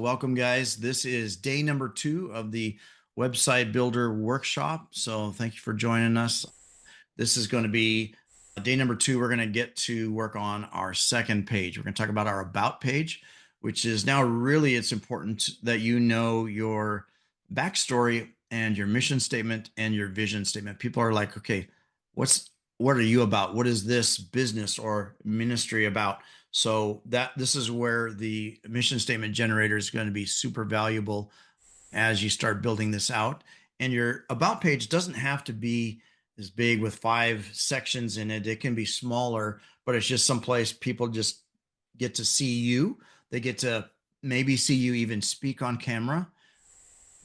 Welcome, guys. This is day number 2 of the website builder workshop. So, thank you for joining us. This is going to be day number 2. We're going to get to work on our second page. We're going to talk about our about page, which is now really it's important that you know your backstory and your mission statement and your vision statement. People are like, okay, what are you about? What is this business or ministry about? So that this is where the mission statement generator is going to be super valuable as you start building this out. And your about page doesn't have to be as big with 5 sections in it. It can be smaller, but it's just someplace people just get to see you. They get to maybe see you even speak on camera,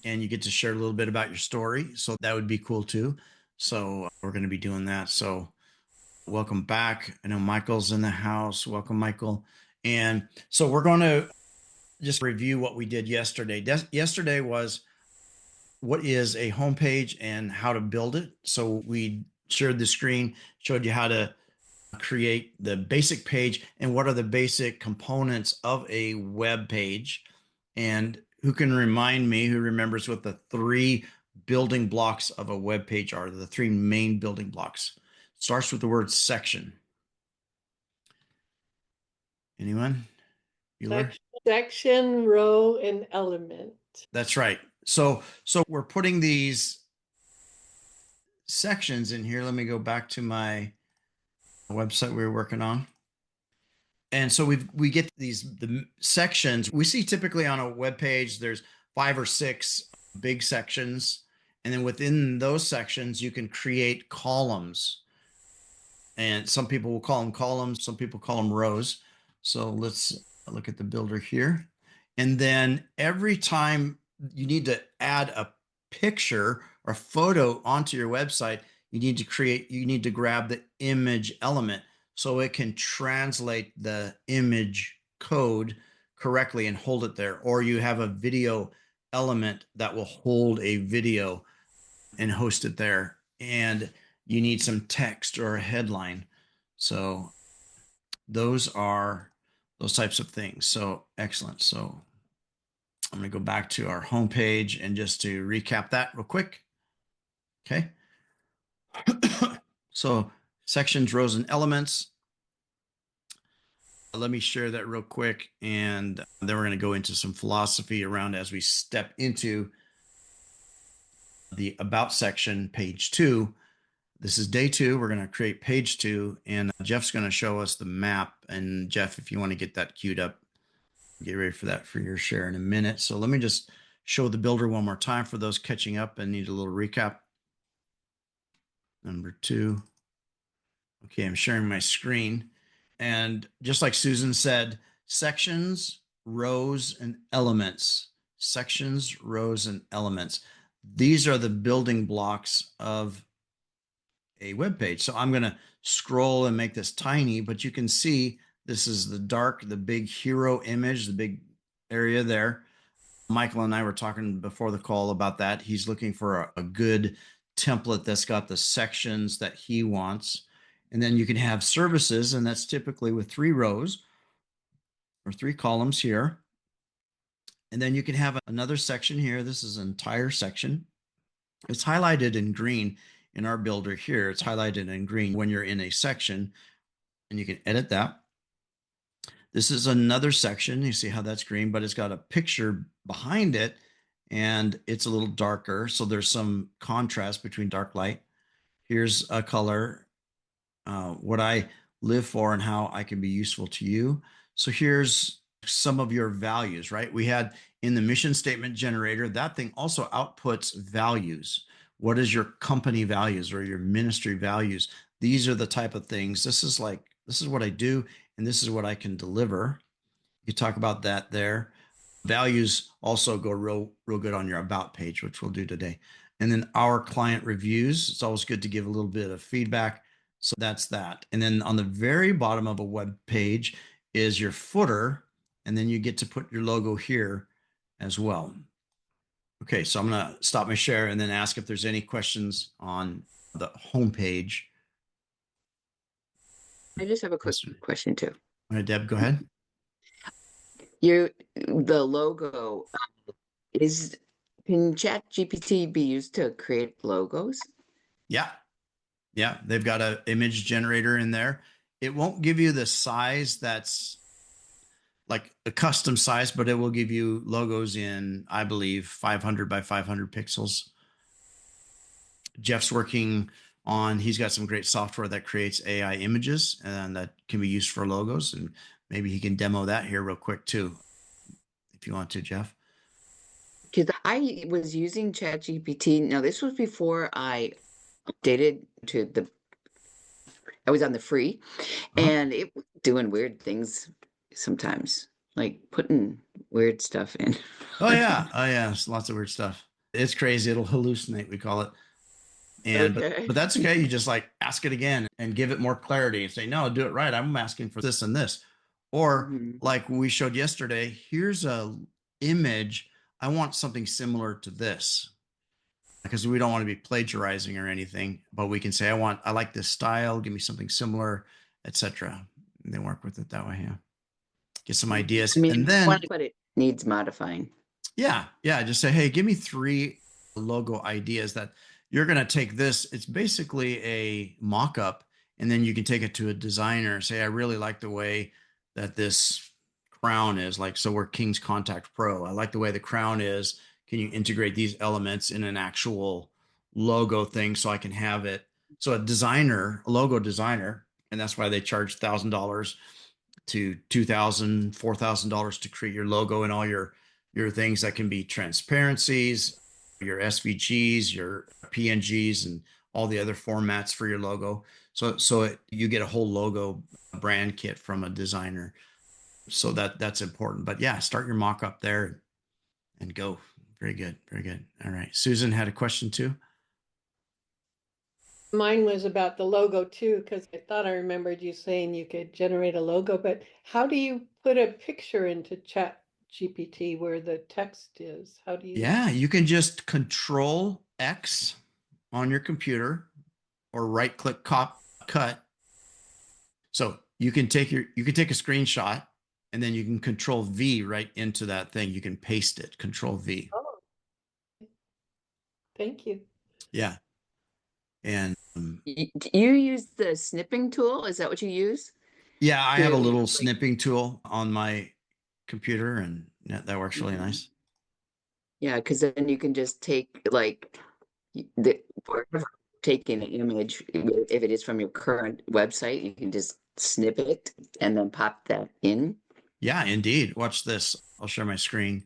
and you get to share a little bit about your story. So that would be cool too. So we're going to be doing that. So welcome back. I know Michael's in the house. Welcome, Michael. And so we're going to just review what we did yesterday. Yesterday was what is a homepage and how to build it. So we shared the screen, showed you how to create the basic page and what are the basic components of a web page. And who can remind me, who remembers what the 3 building blocks of a web page are, the 3 main building blocks? Starts with the word section. Anyone? Bueller? Section, row, and element. That's right. So we're putting these sections in here. Let me go back to my website we were working on. And so we get the sections. We see typically on a web page there's 5 or 6 big sections, and then within those sections you can create columns. And some people will call them columns, some people call them rows. So let's look at the builder here. And then every time you need to add a picture or photo onto your website, you need to grab the image element so it can translate the image code correctly and hold it there. Or you have a video element that will hold a video and host it there. And you need some text or a headline. So those are those types of things. So excellent. So I'm going to go back to our homepage and just to recap that real quick. Okay. So sections, rows, and elements. Let me share that real quick. And then we're going to go into some philosophy around as we step into the about section, page 2. This is day 2. We're going to create page 2, and Jeff's going to show us the map. And Jeff, if you want to get that queued up, get ready for that for your share in a minute. So let me just show the builder one more time for those catching up and need a little recap. Number 2. Okay, I'm sharing my screen. And just like Susan said, sections, rows, and elements. Sections, rows, and elements. These are the building blocks of a web page. So I'm going to scroll and make this tiny, but you can see this is the big hero image, the big area there. Michael and I were talking before the call about that. He's looking for a good template that's got the sections that he wants. And then you can have services, and that's typically with 3 rows or 3 columns here. And then you can have another section here. This is an entire section. It's highlighted in green in our builder here. It's highlighted in green when you're in a section, and you can edit that. This is another section. You see how that's green, but it's got a picture behind it, and it's a little darker. So there's some contrast between dark light. Here's a color, what I live for and how I can be useful to you. So here's some of your values, right? We had in the mission statement generator, that thing also outputs values. What is your company values or your ministry values? These are the type of things. This is what I do, and this is what I can deliver. You talk about that there. Values also go real good on your about page, which we'll do today. And then our client reviews. It's always good to give a little bit of feedback. So that's that. And then on the very bottom of a web page is your footer, and then you get to put your logo here as well. Okay, so I'm going to stop my share and then ask if there's any questions on the homepage. I just have a quick question too. All right, Deb, go ahead. The logo is can Chat GPT be used to create logos? Yeah. Yeah. They've got a image generator in there. It won't give you the size that's like a custom size, but it will give you logos in, I believe, 500 by 500 pixels. Jeff's working on, he's got some great software that creates AI images and that can be used for logos. And maybe he can demo that here real quick too, if you want to, Jeff. Because I was using Chat GPT. Now, this was before I updated to the, I was on the free, Uh-huh. and it was doing weird things sometimes, like putting weird stuff in. Oh yeah. Oh yeah. It's lots of weird stuff. It's crazy. It'll hallucinate, we call it. And Okay. but that's okay. You just like ask it again and give it more clarity and say, no, do it right. I'm asking for this and this. Or Mhm. like we showed yesterday, here's a image. I want something similar to this because we don't want to be plagiarizing or anything, but we can say, I like this style, give me something similar, etc. And they work with it that way. Yeah. Get some I ideas. mean, And if you want then to, but it needs modifying. yeah, yeah. Just say, hey, give me three logo ideas that you're going to take this. It's basically a mock up, and then you can take it to a designer. Say, I really like the way that this crown is. Like, so we're King's Contact Pro. I like the way the crown is. Can you integrate these elements in an actual logo thing so I can have it? So a designer, a logo designer, and that's why they charge $1,000 to $2,000, $4,000 to create your logo and all your things that can be transparencies, your SVGs, your PNGs, and all the other formats for your logo. You get a whole logo brand kit from a designer. So that's important. But yeah, start your mock up there and go. Very good. Very good. All right. Susan had a question too. Mine was about the logo too, because I thought I remembered you saying you could generate a logo, but how do you put a picture into Chat GPT where the text is? How do you? Yeah, you can just control X on your computer or right click cut. So you can take a screenshot and then you can control V right into that thing. You can paste it, control V. Oh, thank you. Yeah. And Do you use the snipping tool? Is that what you use yeah, I have a to little like? snipping tool on my computer and that works really Mhm. nice. Yeah, because then you can just take like the wherever taking an image, if it is from your current website, you can just snip it and then pop that in. Yeah, indeed. Watch this. I'll share my screen.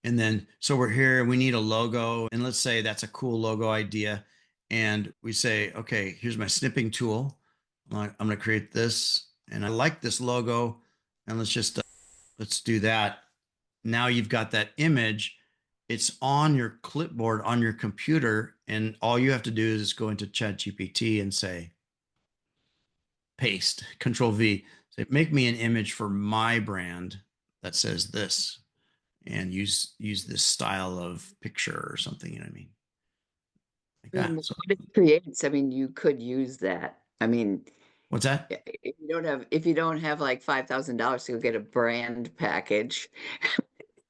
And then, so we're here, we need a logo. And let's say that's a cool logo idea. And we say, okay, here's my snipping tool. I'm going to create this. And I like this logo. And let's do that. Now you've got that image. It's on your clipboard on your computer. And all you have to do is go into ChatGPT and say, paste, Control V. Say, make me an image for my brand that says this and use this style of picture or something, you know what I mean? Like I mean, that. what So it creates, I mean, you could use that. I mean, what's that? if you don't have like $5,000 to go get a brand package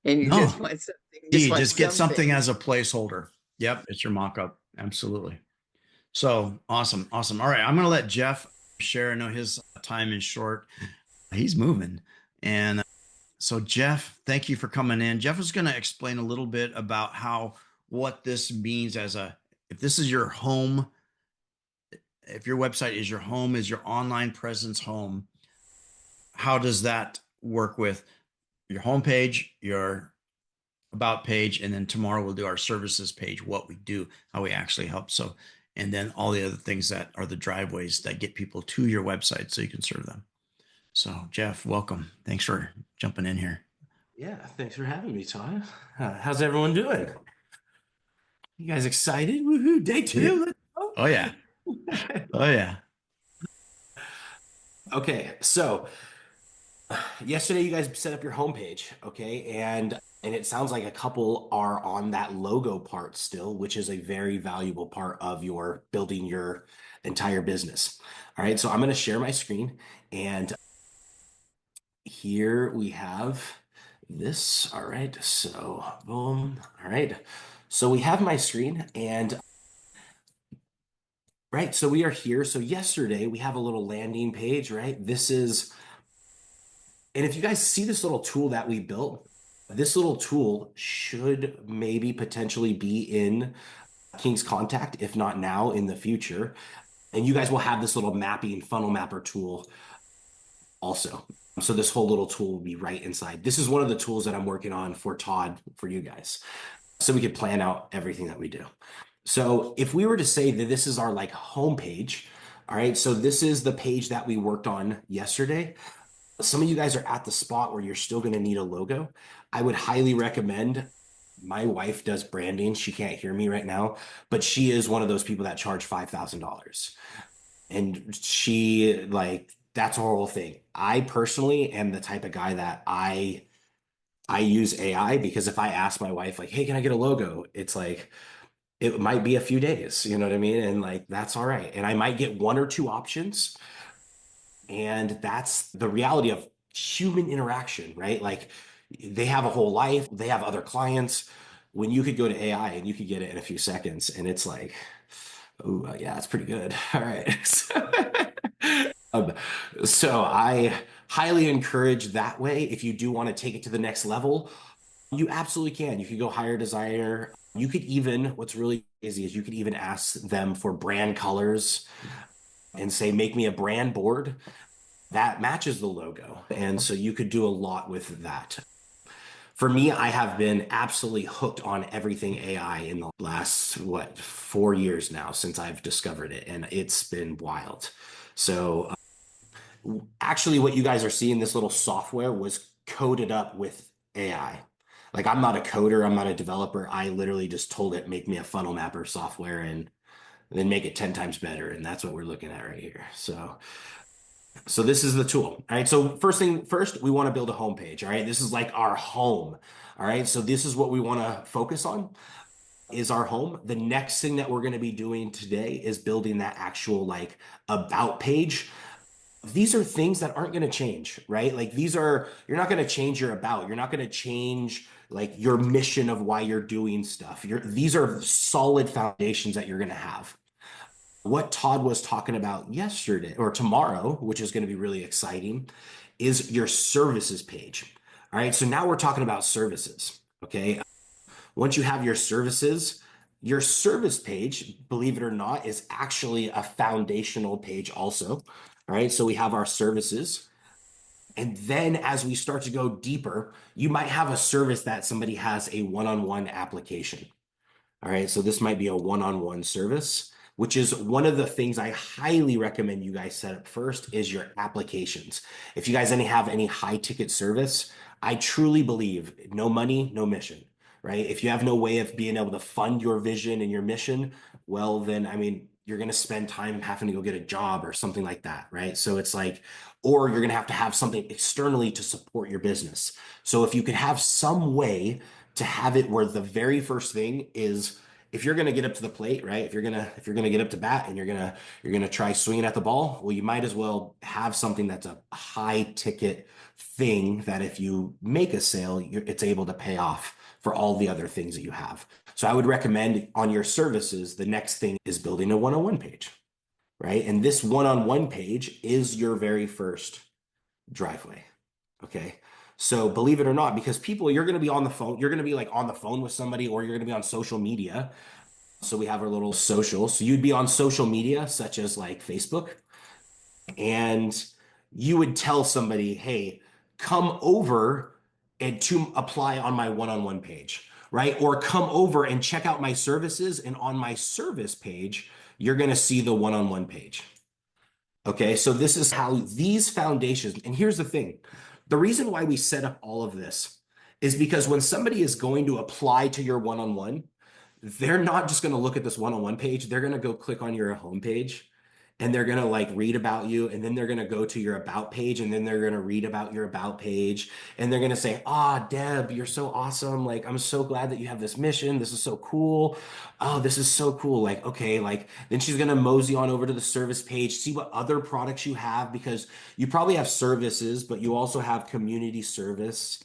and you No, just D, want just get something something. as a placeholder. Yep, it's your mock-up. Absolutely. So awesome, awesome. All right, I'm gonna let Jeff share. I know his time is short. He's moving. And so Jeff, thank you for coming in. Jeff is gonna explain a little bit about how what this means as a if this is your home, if your website is your home, is your online presence home, how does that work with your homepage, your about page, and then tomorrow we'll do our services page, what we do, how we actually help. So, and then all the other things that are the driveways that get people to your website so you can serve them. So, Jeff, welcome. Thanks for jumping in here. Yeah, thanks for having me, Todd. How's everyone doing? You guys excited? Woohoo, day Yeah. two. Let's go. Oh yeah. Oh yeah. Okay, so yesterday you guys set up your homepage, okay? And it sounds like a couple are on that logo part still, which is a very valuable part of your building your entire business. All right, so I'm going to share my screen and here we have this. All right. So boom. All right. So we have my screen and right. So we are here. So yesterday we have a little landing page, right? This is, and if you guys see this little tool that we built, this little tool should maybe potentially be in King's Contact, if not now, in the future. And you guys will have this little mapping funnel mapper tool also. So this whole little tool will be right inside. This is one of the tools that I'm working on for Todd, for you guys, so we could plan out everything that we do. So if we were to say that this is our like homepage, all right, so this is the page that we worked on yesterday. Some of you guys are at the spot where you're still going to need a logo. I would highly recommend. My wife does branding. She can't hear me right now, but she is one of those people that charge $5,000. And she like that's her whole thing. I personally am the type of guy that I use AI because if I ask my wife like, "Hey, can I get a logo?" It's like it might be a few days, you know what I mean? And like that's all right. And I might get one or two options, and that's the reality of human interaction, right? Like they have a whole life, they have other clients. When you could go to AI and you could get it in a few seconds, and it's like, oh, yeah, it's pretty good. All right. Um, so I highly encourage that way. If you do want to take it to the next level, you absolutely can. You could go hire a designer. You could even, what's really easy is you could even ask them for brand colors and say, make me a brand board that matches the logo. And so you could do a lot with that. For me, I have been absolutely hooked on everything AI in the last, what, 4 years now since I've discovered it. And it's been wild. So actually, what you guys are seeing, this little software was coded up with AI. Like I'm not a coder, I'm not a developer. I literally just told it, make me a funnel mapper software and then make it 10 times better. And that's what we're looking at right here. So this is the tool. All right. So first thing first, we want to build a home page. All right. This is like our home. All right. So this is what we want to focus on is our home. The next thing that we're going to be doing today is building that actual like about page. These are things that aren't going to change, right? Like these are, you're not going to change your about. You're not going to change like your mission of why you're doing stuff. These are solid foundations that you're going to have. What Todd was talking about yesterday or tomorrow, which is going to be really exciting, is your services page. All right. So now we're talking about services. Okay. Once you have your service page, believe it or not, is actually a foundational page also. All right. So we have our services. And then as we start to go deeper, you might have a service that somebody has a one-on-one application. All right, so this might be a one-on-one service, which is one of the things I highly recommend you guys set up first is your applications. If you guys have any high ticket service, I truly believe no money, no mission, right? If you have no way of being able to fund your vision and your mission, well, then, I mean, you're going to spend time having to go get a job or something like that, right? So it's like, or you're going to have something externally to support your business. So if you could have some way to have it where the very first thing is if you're going to get up to the plate, right? If you're going to get up to bat and you're going to try swinging at the ball, well, you might as well have something that's a high ticket thing that if you make a sale, it's able to pay off for all the other things that you have. So I would recommend on your services, the next thing is building a one-on-one page, right? And this one-on-one page is your very first driveway. Okay. So believe it or not, because people, you're going to be on the phone, you're going to be like on the phone with somebody, or you're going to be on social media. So we have our little social. So you'd be on social media, such as like Facebook, and you would tell somebody, hey, come over and to apply on my one-on-one page, right? Or come over and check out my services. And on my service page, you're going to see the one-on-one page. Okay, so this is how these foundations, and here's the thing. The reason why we set up all of this is because when somebody is going to apply to your one-on-one, they're not just going to look at this one-on-one page. They're going to go click on your homepage and they're going to like read about you, and then they're going to go to your about page, and then they're going to read about your about page, and they're going to say, ah, Deb, you're so awesome. Like, I'm so glad that you have this mission. This is so cool. Oh, this is so cool. Like, okay, like then she's going to mosey on over to the service page, see what other products you have, because you probably have services, but you also have community service,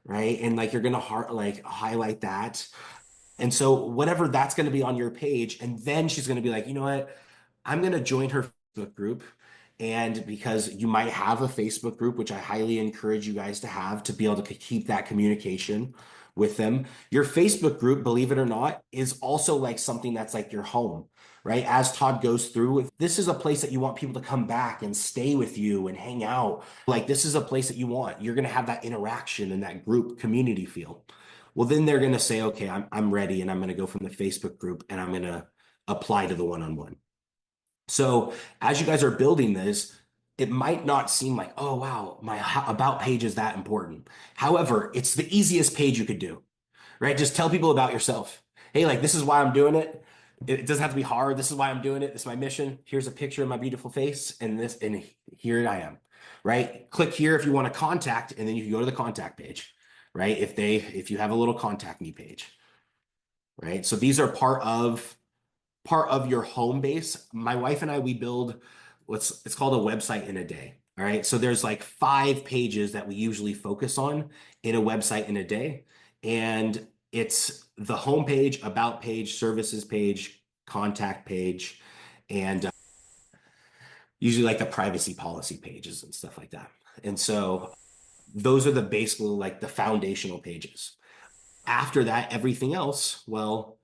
right? And like you're going to like highlight that. And so whatever that's going to be on your page, and then she's going to be like, you know what? I'm going to join her Facebook group. And because you might have a Facebook group, which I highly encourage you guys to have to be able to keep that communication with them. Your Facebook group, believe it or not, is also like something that's like your home, right? As Todd goes through, this is a place that you want people to come back and stay with you and hang out. Like this is a place that you want. You're going to have that interaction and that group community feel. Well, then they're going to say, okay, I'm ready, and I'm going to go from the Facebook group and I'm going to apply to the one-on-one. So as you guys are building this, it might not seem like, oh, wow, my about page is that important. However, it's the easiest page you could do, right? Just tell people about yourself. Hey, like, this is why I'm doing it. It doesn't have to be hard. This is why I'm doing it. This is my mission. Here's a picture of my beautiful face, and here I am, right? Click here if you want to contact, and then you can go to the contact page, right? If you have a little contact me page, right? So these are part of your home base. My wife and I, we build it's called a website in a day. All right. So there's like 5 pages that we usually focus on in a website in a day. And it's the home page, about page, services page, contact page, and usually like the privacy policy pages and stuff like that. And so those are the basically like the foundational pages. After that, everything else, well,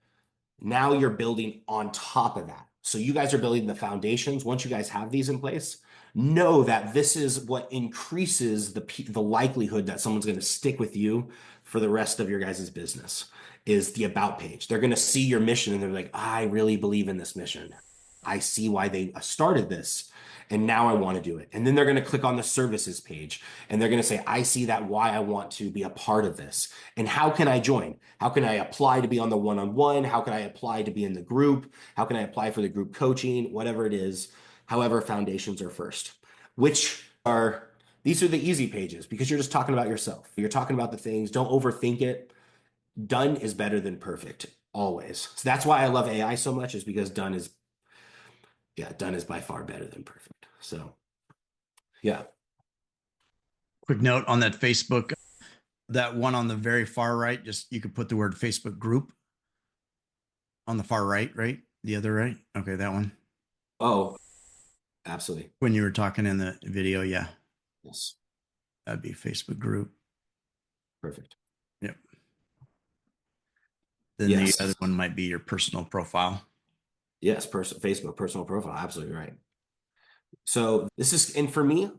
now you're building on top of that. So you guys are building the foundations. Once you guys have these in place, know that this is what increases the likelihood that someone's going to stick with you for the rest of your guys' business is the about page. They're going to see your mission and they're like, I really believe in this mission. I see why they started this. And now I want to do it. And then they're going to click on the services page and they're going to say, I see that why I want to be a part of this. And how can I join? How can I apply to be on the one-on-one? How can I apply to be in the group? How can I apply for the group coaching? Whatever it is. However, foundations are first, these are the easy pages because you're just talking about yourself. You're talking about the things. Don't overthink it. Done is better than perfect always. So that's why I love AI so much, is because done is by far better than perfect. So yeah. Quick note on that Facebook, that one on the very far right, just you could put the word Facebook group on the far right, right? The other right? Okay, that one. Oh, absolutely. When you were talking in the video, yeah. Yes. That'd be Facebook group. Perfect. Yep. Then Yes. the other one might be your personal profile. Yes, Facebook personal profile. Absolutely right. So and for me,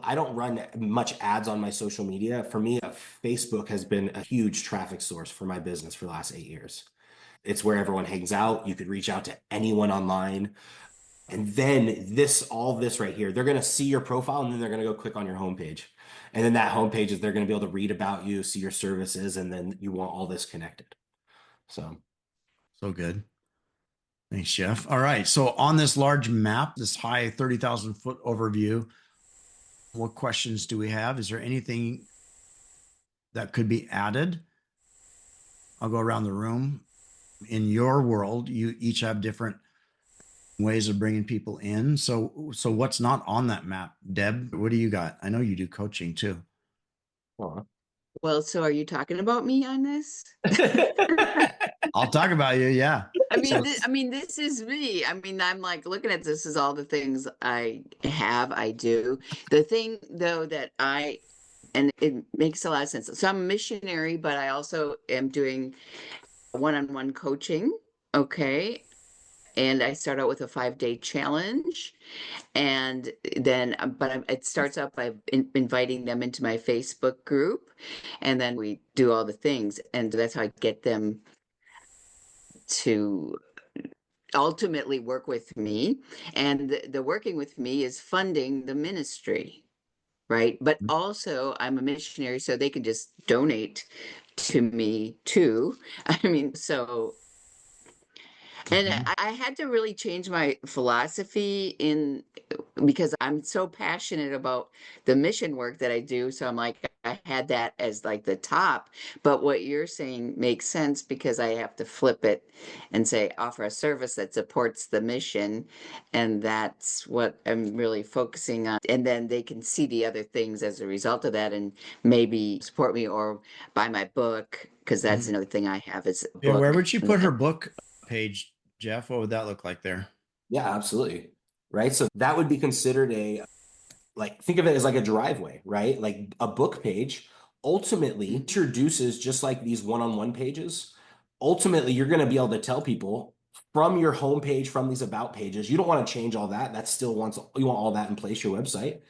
I don't run much ads on my social media. For me, Facebook has been a huge traffic source for my business for the last 8 years. It's where everyone hangs out. You could reach out to anyone online. And then all this right here, they're going to see your profile and then they're going to go click on your homepage. And then that homepage is they're going to be able to read about you, see your services, and then you want all this connected. So good. Thanks, Jeff. All right. So on this large map, this high 30,000 foot overview, what questions do we have? Is there anything that could be added? I'll go around the room. In your world, you each have different ways of bringing people in. So what's not on that map? Deb, what do you got? I know you do coaching too. Well, so are you talking about me on this? I'll talk about you. Yeah. This is me. I'm like looking at this as all the things I do. The thing though and it makes a lot of sense. So I'm a missionary, but I also am doing one-on-one coaching. Okay. And I start out with a 5-day challenge. And then, it starts out by inviting them into my Facebook group. And then we do all the things. And that's how I get them to ultimately work with me. And the working with me is funding the ministry, right? But also I'm a missionary, so they can just donate to me too. So And Mhm. I had to really change my philosophy in because I'm so passionate about the mission work that I do. So I'm like, I had that as like the top. But what you're saying makes sense because I have to flip it and say, offer a service that supports the mission. And that's what I'm really focusing on. And then they can see the other things as a result of that and maybe support me or buy my book. Because that's Mhm. another thing I have is a Yeah, where book would she put her that book page, Jeff? What would that look like there? Yeah, absolutely. Right. So that would be considered a, like, think of it as like a driveway, right? Like a book page ultimately introduces, just like these one-on-one pages. Ultimately, you're going to be able to tell people from your homepage, from these about pages, you don't want to change all that. That still wants, you want all that in place, your website.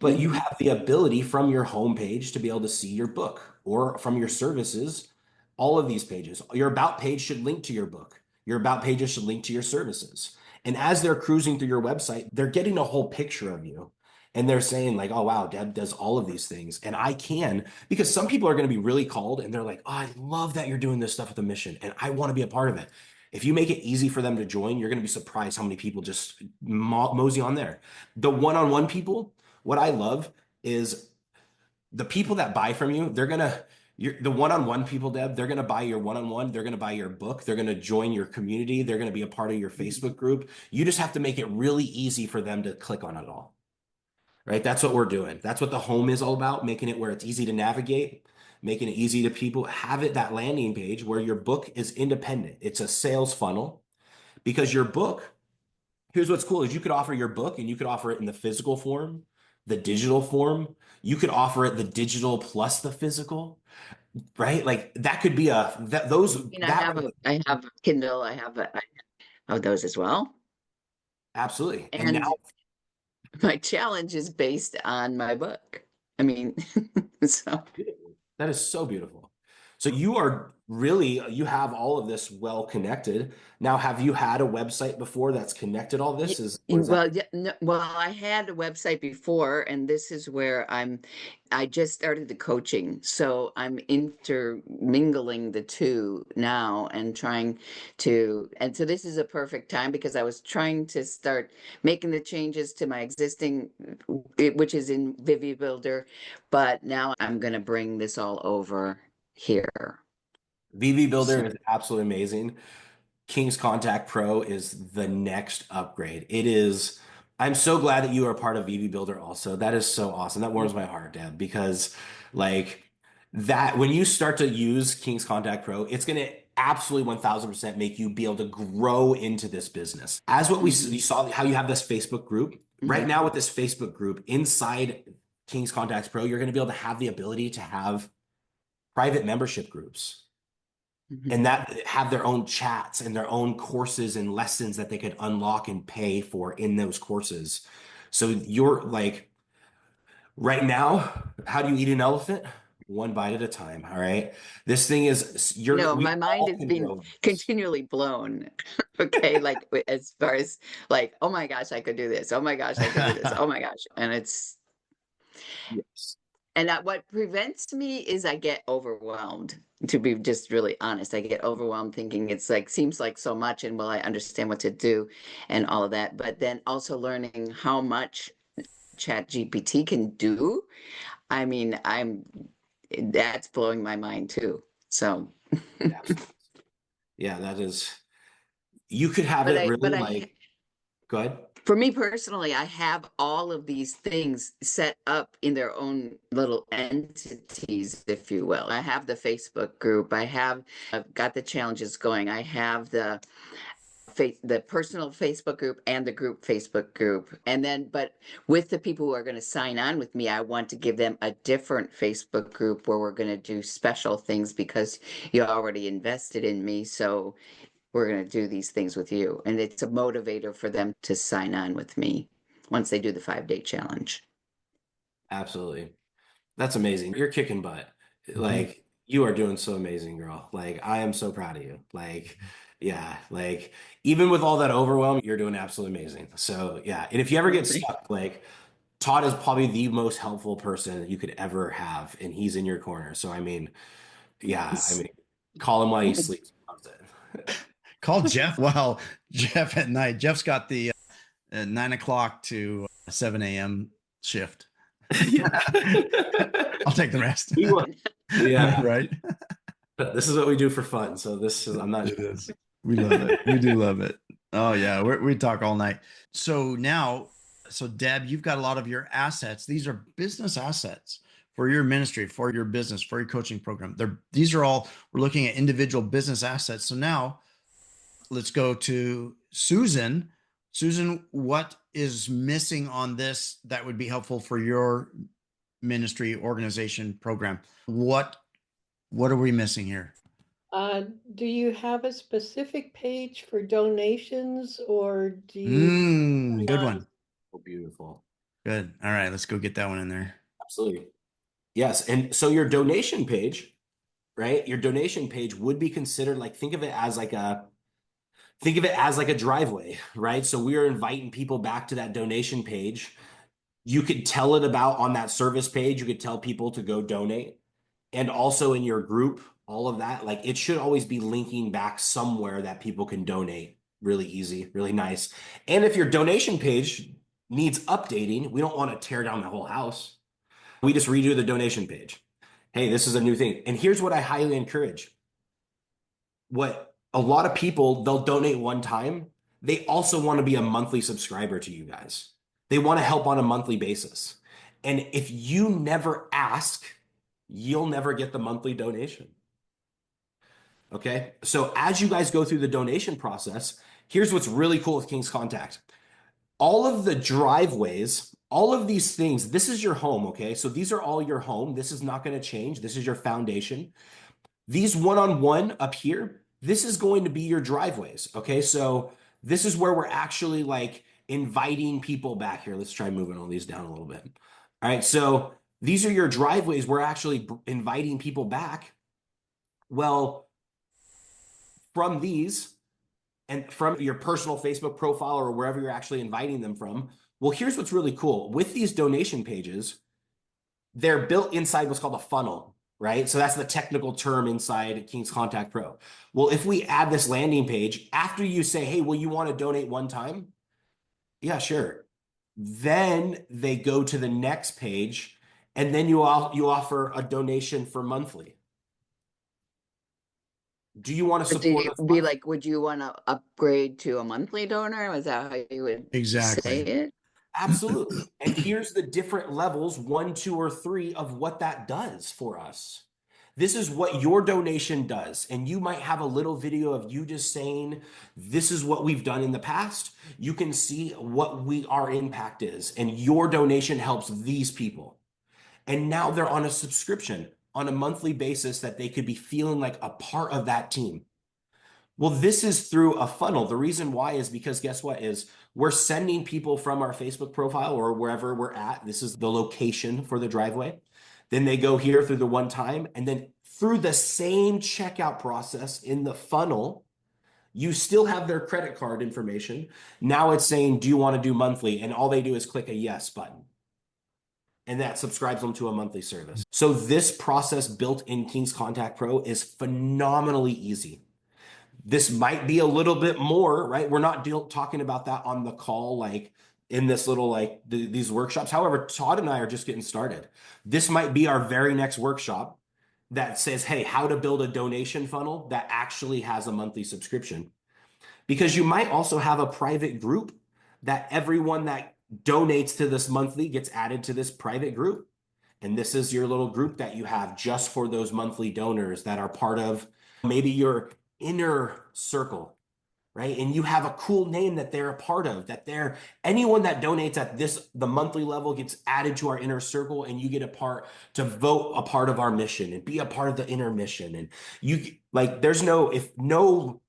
But you Mhm. have the ability from your homepage to be able to see your book or from your services, all of these pages. Your about page should link to your book. Your about pages should link to your services. And as they're cruising through your website, they're getting a whole picture of you. And they're saying, like, oh, wow, Deb does all of these things. And I can, because some people are going to be really called and they're like, oh, I love that you're doing this stuff with the mission and I want to be a part of it. If you make it easy for them to join, you're going to be surprised how many people just mosey on there. The one on one people, what I love is the people that buy from you, they're gonna the one-on-one people, Deb, they're gonna buy your one-on-one, they're gonna buy your book, they're gonna join your community, they're gonna be a part of your Facebook group. You just have to make it really easy for them to click on it all. Right? That's what we're doing. That's what the home is all about, making it where it's easy to navigate, making it easy to people. Have it that landing page where your book is independent. It's a sales funnel because your book, here's what's cool is you could offer your book and you could offer it in the physical form, the digital form. You could offer it the digital plus the physical, right? Like that could be a that those And that I have a Kindle, I have those as well. absolutely. And now And my challenge is based on my book. I mean, so beautiful. That is so beautiful. So you are really you have all of this well connected. Now, have you had a website before that's connected all this? Is or is that Well, yeah, no, well, I had a website before, and this is where I just started the coaching. So I'm intermingling the two now and trying and so this is a perfect time because I was trying to start making the changes to my existing, which is in Vivi Builder, but now I'm going to bring this all over here. VV So, Builder is absolutely amazing. King's Contact Pro is the next upgrade. It is. I'm so glad that you are a part of VV Builder also. That is so awesome. That warms my heart, Deb, because like that when you start to use King's Contact Pro, it's going to absolutely 1000% make you be able to grow into this business. As what we mhm, saw how you have this Facebook group. Right mhm, now with this Facebook group inside King's Contacts Pro, you're going to be able to have the ability to have private membership groups mhm. and that have their own chats and their own courses and lessons that they could unlock and pay for in those courses. So you're like right now, how do you eat an elephant? One bite at a time. All right. This thing is No, we my mind all is can being grow this. continually blown. Okay, like as far as like, oh my gosh, I could do this. Oh my gosh, I could do this. Oh my gosh. And Yes. what prevents me is I get overwhelmed. To be just really honest, I get overwhelmed thinking it's like seems like so much and will I understand what to do and all of that. But then also learning how much Chat GPT can do. I mean, that's blowing my mind too. So Absolutely. Yeah, that is you could have but it I really but I like go ahead. for me personally, I have all of these things set up in their own little entities, if you will. I have the Facebook group. I've got the challenges going. I have the personal Facebook group and the group Facebook group. And then, but with the people who are going to sign on with me, I want to give them a different Facebook group where we're going to do special things because you already invested in me. So we're going to do these things with you. And it's a motivator for them to sign on with me once they do the 5-day challenge. Absolutely. That's amazing. You're kicking butt. Mhm. Like you are doing so amazing, girl. Like I am so proud of you. Like, yeah, like even with all that overwhelm, you're doing absolutely amazing. So yeah. And if you ever Well, get thank stuck, like Todd is probably the most helpful person that you could ever have, and he's in your corner. So I mean, yeah, I mean, call him while he sleeps. He loves it. Call Jeff. Well, Jeff at night. Jeff's got the 9 o'clock to 7 a.m. shift. Yeah. I'll take the rest. We want, yeah. Right. This is what we do for fun. So this is, I'm not. It is. We love it. We do love it. Oh yeah, we talk all night. So now, so Deb, you've got a lot of your assets. These are business assets for your ministry, for your business, for your coaching program. These are all, we're looking at individual business assets. So now let's go to Susan. Susan, what is missing on this that would be helpful for your ministry, organization, program? What are we missing here? Do you have a specific page for donations, or do you? Good one. Oh, beautiful. Good. All right, let's go get that one in there. Absolutely. Yes. And so your donation page, right? Your donation page would be considered like, think of it as like a driveway, right? So we are inviting people back to that donation page. You could tell it about on that service page. You could tell people to go donate. And also in your group, all of that, like it should always be linking back somewhere that people can donate. Really easy, really nice. And if your donation page needs updating, we don't want to tear down the whole house. We just redo the donation page. Hey, this is a new thing. And here's what I highly encourage. What a lot of people, they'll donate one time. They also want to be a monthly subscriber to you guys. They want to help on a monthly basis. And if you never ask, you'll never get the monthly donation. Okay. So as you guys go through the donation process, here's what's really cool with King's Contact. All of the driveways, all of these things, this is your home. Okay. So these are all your home. This is not going to change. This is your foundation. These one-on-one up here, this is going to be your driveways. Okay. So this is where we're actually like inviting people back here. Let's try moving all these down a little bit. All right. So these are your driveways. We're actually inviting people back. Well, from these and from your personal Facebook profile or wherever you're actually inviting them from. Well, here's what's really cool. With these donation pages, they're built inside what's called a funnel, right? So that's the technical term inside King's Contact Pro. Well, if we add this landing page, after you say, hey, well, you want to donate one time? Yeah, sure. Then they go to the next page, and then you offer a donation for monthly. Do you want to Would support you us be monthly? like, would you want to upgrade to a monthly donor? Was that how you would say Exactly. it? Absolutely. And here's the different levels, 1, 2, or 3 of what that does for us. This is what your donation does. And you might have a little video of you just saying, this is what we've done in the past. You can see what our impact is. And your donation helps these people. And now they're on a subscription on a monthly basis that they could be feeling like a part of that team. Well, this is through a funnel. The reason why is because guess what is we're sending people from our Facebook profile or wherever we're at. This is the location for the driveway. Then they go here through the one time, and then through the same checkout process in the funnel, you still have their credit card information. Now it's saying, do you want to do monthly? And all they do is click a yes button. And that subscribes them to a monthly service. So this process built in King's Contact Pro is phenomenally easy. This might be a little bit more, right? We're not talking about that on the call, like in this little, like these workshops. However, Todd and I are just getting started. This might be our very next workshop that says, hey, how to build a donation funnel that actually has a monthly subscription. Because you might also have a private group that everyone that donates to this monthly gets added to this private group. And this is your little group that you have just for those monthly donors that are part of maybe your inner circle, right? And you have a cool name that they're a part of, that they're anyone that donates at the monthly level gets added to our inner circle, and you get a part to vote a part of our mission and be a part of the inner mission. And you like, there's no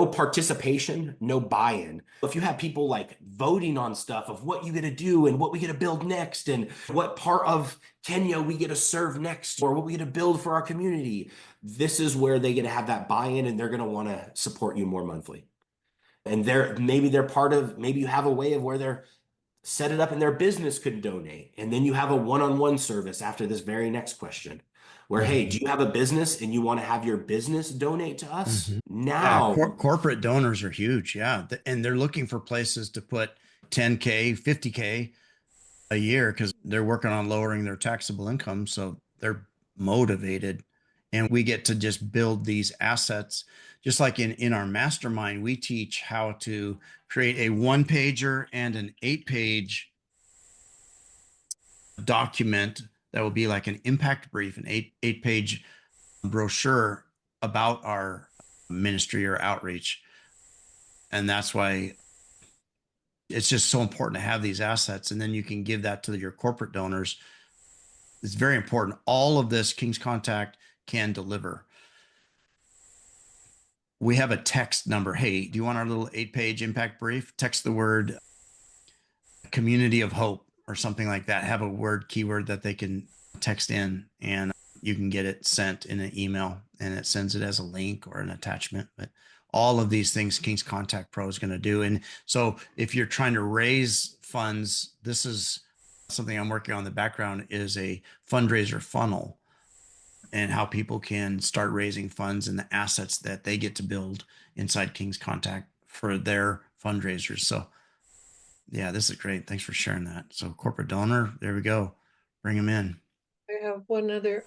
participation, no buy-in. If you have people like voting on stuff of what you get to do and what we get to build next and what part of Kenya we get to serve next or what we get to build for our community, this is where they get to have that buy-in, and they're going to want to support you more monthly. And maybe you have a way of where they're set it up and their business could donate. And then you have a one-on-one service after this very next question. where, hey, do you have a business and you want to have your business donate to us? Mhm. Yeah, Now, corporate donors are huge. Yeah. And they're looking for places to put 10K, 50K a year because they're working on lowering their taxable income. So they're motivated. And we get to just build these assets. Just like in our mastermind, we teach how to create a one pager and an 8 page document that will be like an impact brief, an eight page brochure about our ministry or outreach. And that's why it's just so important to have these assets. And then you can give that to your corporate donors. It's very important. All of this King's Contact can deliver. We have a text number. Hey, do you want our little 8 page impact brief? Text the word community of hope or something like that. Have a word keyword that they can text in, and you can get it sent in an email, and it sends it as a link or an attachment. But all of these things King's Contact Pro is going to do. And so if you're trying to raise funds, this is something I'm working on in the background, is a fundraiser funnel, and how people can start raising funds and the assets that they get to build inside King's Contact for their fundraisers. So yeah, this is great. Thanks for sharing that. So corporate donor, there we go. Bring them in. I have one other.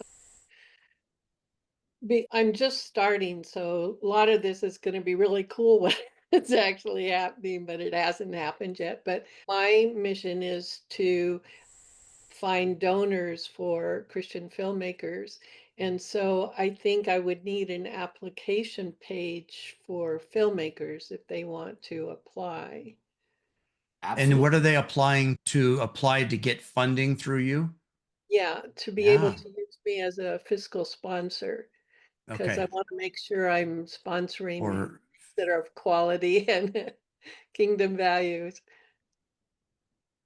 I'm just starting, so a lot of this is going to be really cool when it's actually happening, but it hasn't happened yet. But my mission is to find donors for Christian filmmakers. And so I think I would need an application page for filmmakers if they want to apply. And absolutely. what are they applying to get funding through you? Yeah, to be able Yeah. to use me as a fiscal sponsor, because I Okay. want to make sure I'm sponsoring Or that are of quality and kingdom values.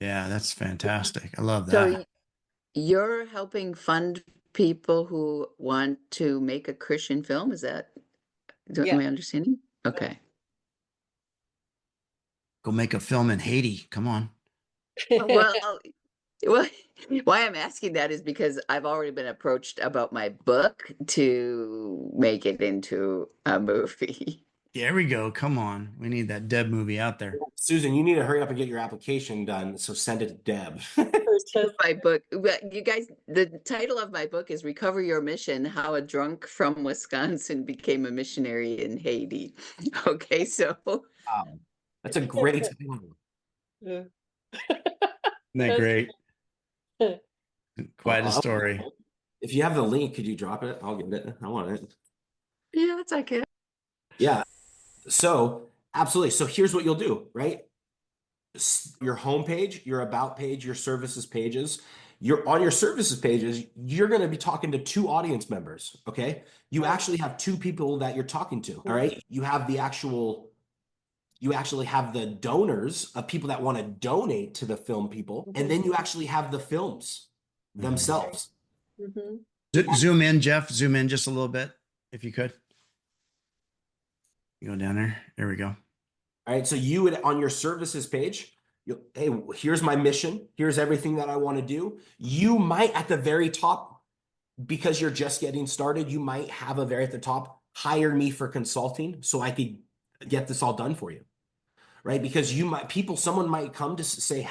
yeah, that's fantastic. I love So that. you're helping fund people who want to make a Christian film? Is that, Yeah. am I understanding? Okay. Go make a film in Haiti. Come on. Well, well, why I'm asking that is because I've already been approached about my book to make it into a movie. There we go. Come on. We need that Deb movie out there. Susan, you need to hurry up and get your application done. So send it to Deb. My book, you guys, the title of my book is Recover Your Mission: How a Drunk from Wisconsin Became a Missionary in Haiti. Okay, so Wow. That's a great title. Yeah. Isn't that great? Quite a Uh, story. if you have the link, could you drop it? I'll get it. I want it. yeah, it's okay. Yeah. So absolutely. So here's what you'll do, right? Your homepage, your about page, your services pages. You're on your services pages, you're going to be talking to two audience members. Okay. You actually have two people that you're talking to. All right. You actually have the donors of people that want to donate to the film people. And then you actually have the films themselves. Mhm. Zoom in, Jeff. Zoom in just a little bit, if you could. You go down there. There we go. All right. So you would, on your services page, hey, here's my mission. Here's everything that I want to do. You might at the very top, because you're just getting started, you might have a very at the top, hire me for consulting so I could get this all done for you. Right. Because someone might come to say,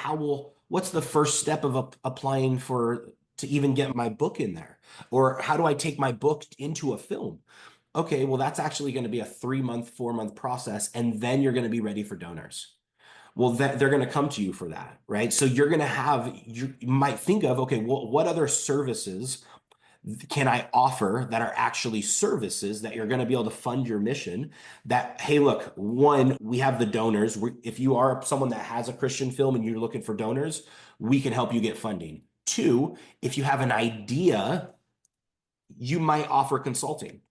what's the first step of applying to even get my book in there? Or how do I take my book into a film? Okay, well, that's actually going to be a 3-month, 4-month process, and then you're going to be ready for donors. Well, they're going to come to you for that, right? So you might think of, okay, well, what other services can I offer that are actually services that you're going to be able to fund your mission? That, hey, look, one, we have the donors. If you are someone that has a Christian film and you're looking for donors, we can help you get funding. Two, if you have an idea, you might offer consulting.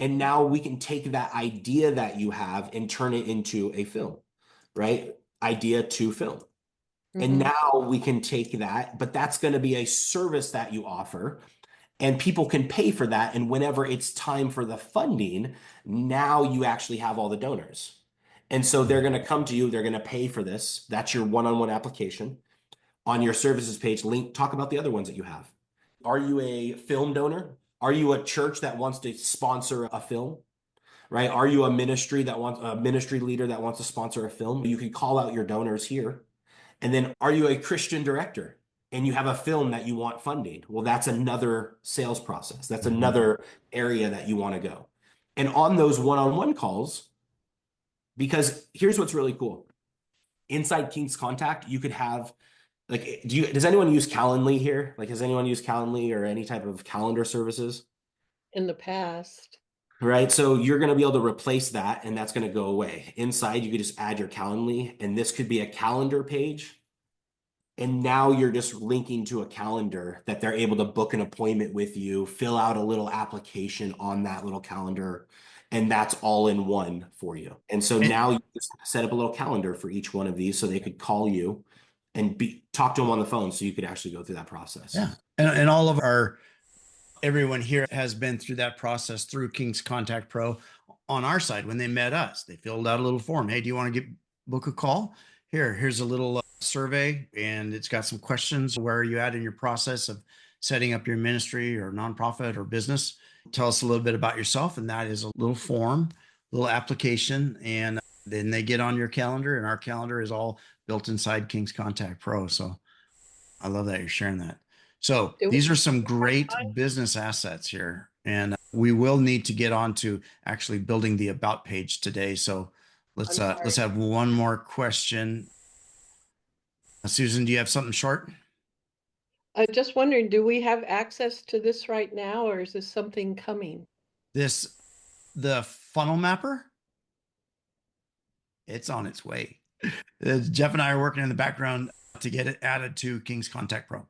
And now we can take that idea that you have and turn it into a film, right? Idea to film. And Mhm. now we can take that, but that's going to be a service that you offer, and people can pay for that. And whenever it's time for the funding, now you actually have all the donors. And so they're going to come to you, they're going to pay for this. That's your one-on-one application. On your services page, talk about the other ones that you have. Are you a film donor? Are you a church that wants to sponsor a film? Right? Are you a ministry leader that wants to sponsor a film? You can call out your donors here. And then are you a Christian director and you have a film that you want funding? Well, that's another sales process. That's another area that you want to go. And on those one-on-one calls, because here's what's really cool. Inside King's Contact, you could have like, does anyone use Calendly here? Like, has anyone used Calendly or any type of calendar services? In the past. Right. So you're going to be able to replace that and that's going to go away. Inside, you could just add your Calendly, and this could be a calendar page. And now you're just linking to a calendar that they're able to book an appointment with you, fill out a little application on that little calendar, and that's all in one for you. And so now you just set up a little calendar for each one of these so they could call you and talk to them on the phone so you could actually go through that process. Yeah. And everyone here has been through that process through King's Contact Pro on our side. When they met us, they filled out a little form. Hey, do you want to book a call? Here's a little survey, and it's got some questions. Where are you at in your process of setting up your ministry or nonprofit or business? Tell us a little bit about yourself. And that is a little form, little application. And then they get on your calendar, and our calendar is all built inside King's Contact Pro. So I love that you're sharing that. So these are some great business assets here, and we will need to get on to actually building the about page today. So let's have one more question. Susan, do you have something short? I'm just wondering, do we have access to this right now, or is this something coming? The funnel mapper? It's on its way. Jeff and I are working in the background to get it added to King's Contact Pro.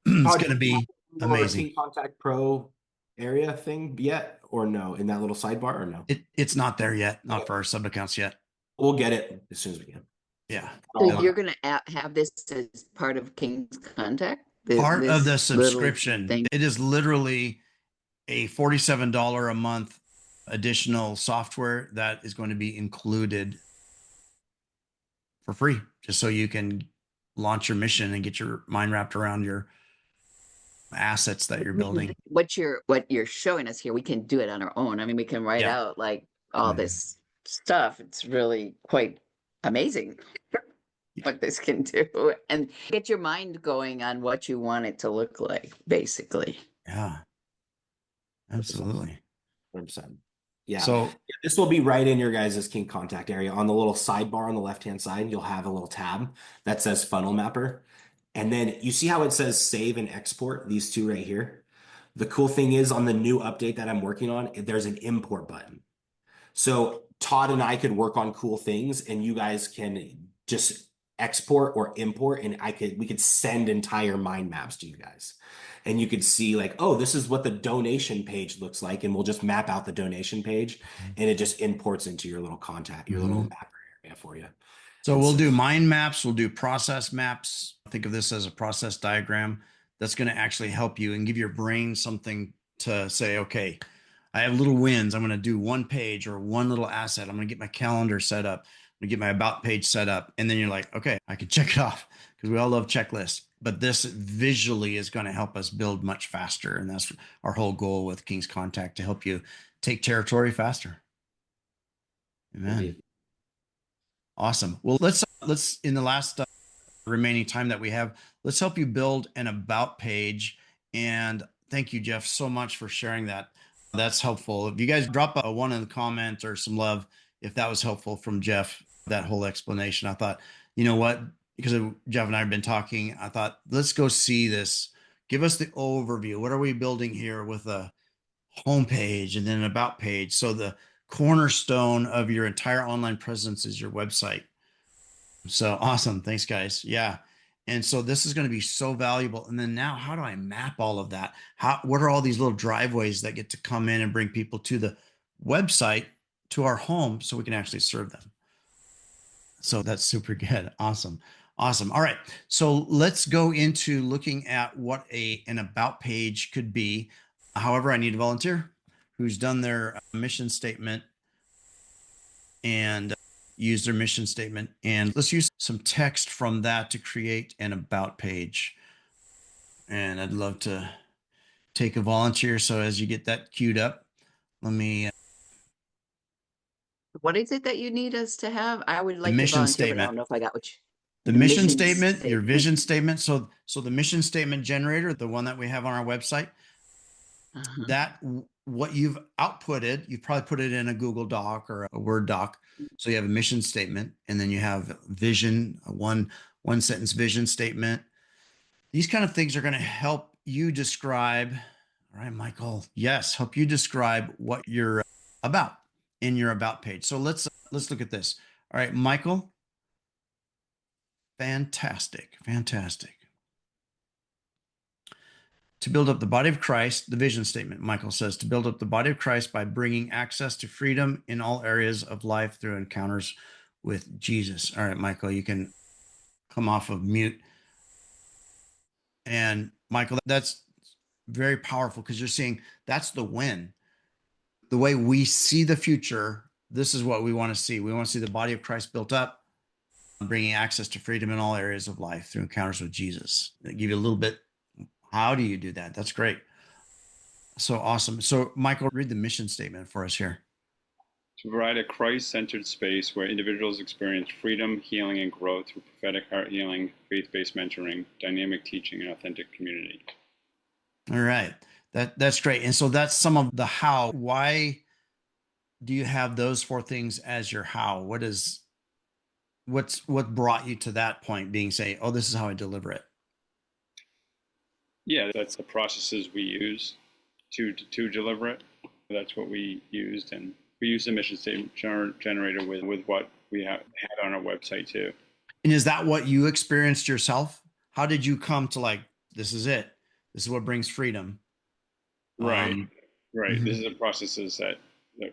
It's going to be amazing. King Contact Pro area thing yet, or no, in that little sidebar, or no? It's not there yet, not for our sub accounts yet. We'll get it as soon as we can. Yeah. So you're going to have this as part of King's Contact? Part of the subscription. It is literally a $47 a month additional software that is going to be included for free, just so you can launch your mission and get your mind wrapped around your assets that you're building. What you're showing us here, we can do it on our own. I mean, we can write out like all this stuff. It's really quite amazing what this can do, and get your mind going on what you want it to look like, basically. Yeah, absolutely. 100%. Yeah. So this will be right in your guys' King Contact area. On the little sidebar on the left-hand side, you'll have a little tab that says Funnel Mapper. And then you see how it says save and export, these two right here. The cool thing is, on the new update that I'm working on, there's an import button. So Todd and I could work on cool things, and you guys can just export or import, and we could send entire mind maps to you guys. And you could see like, oh, this is what the donation page looks like, and we'll just map out the donation page, and it just imports into your little contact, your little mapper area for you. So we'll do mind maps, we'll do process maps. Think of this as a process diagram that's going to actually help you and give your brain something to say, okay, I have little wins. I'm going to do one page or one little asset. I'm going to get my calendar set up. I'm going to get my about page set up. And then you're like, okay, I can check it off, because we all love checklists. But this visually is going to help us build much faster. And that's our whole goal with King's Contact, to help you take territory faster. Amen. Indeed. Awesome. Well, let's in the last remaining time that we have, let's help you build an about page. And thank you, Jeff, so much for sharing that. That's helpful. If you guys drop a one in the comment or some love, if that was helpful from Jeff, that whole explanation, I thought, you know what, because Jeff and I have been talking, I thought, let's go see this. Give us the overview. What are we building here with a homepage and then an about page? So the cornerstone of your entire online presence is your website. So awesome. Thanks, guys. Yeah. And so this is going to be so valuable. And then now, how do I map all of that? What are all these little driveways that get to come in and bring people to the website, to our home, so we can actually serve them? So that's super good. Awesome. Awesome. All right. So let's go into looking at what an about page could be. However, I need a volunteer who's done their mission statement and use their mission statement. And let's use some text from that to create an about page. And I'd love to take a volunteer. So as you get that queued up, let me, What is it that you need us to have? I would the like to mission volunteer, but I statement. don't know if I got what The the mission mission statement, your statement. vision statement. So the mission statement generator, the one that we have on our website, Uh-huh. that what you've outputted, you've probably put it in a Google Doc or a Word doc. So you have a mission statement, and then you have vision, a one sentence vision statement. These kind of things are going to help you describe. All right, Michael. Yes, help you describe what you're about in your about page. So let's look at this. All right, Michael. Fantastic. Fantastic. To build up the body of Christ, the vision statement, Michael says, to build up the body of Christ by bringing access to freedom in all areas of life through encounters with Jesus. All right, Michael, you can come off of mute. And Michael, that's very powerful because you're seeing that's the win. The way we see the future, this is what we want to see. We want to see the body of Christ built up, bringing access to freedom in all areas of life through encounters with Jesus. They give you a little bit. How do you do that? That's great. So awesome. So, Michael, read the mission statement for us here. To provide a Christ-centered space where individuals experience freedom, healing, and growth through prophetic heart healing, faith-based mentoring, dynamic teaching, and authentic community. All right. That's great. And so that's some of the how. Why do you have those four things as your how? What brought you to that point being say, oh, this is how I deliver it? Yeah, that's the processes we use to deliver it. That's what we used, and we use the mission statement generator with what we had on our website too. And is that what you experienced yourself? How did you come to like, this is it? This is what brings freedom. Right. Mhm. This is the processes that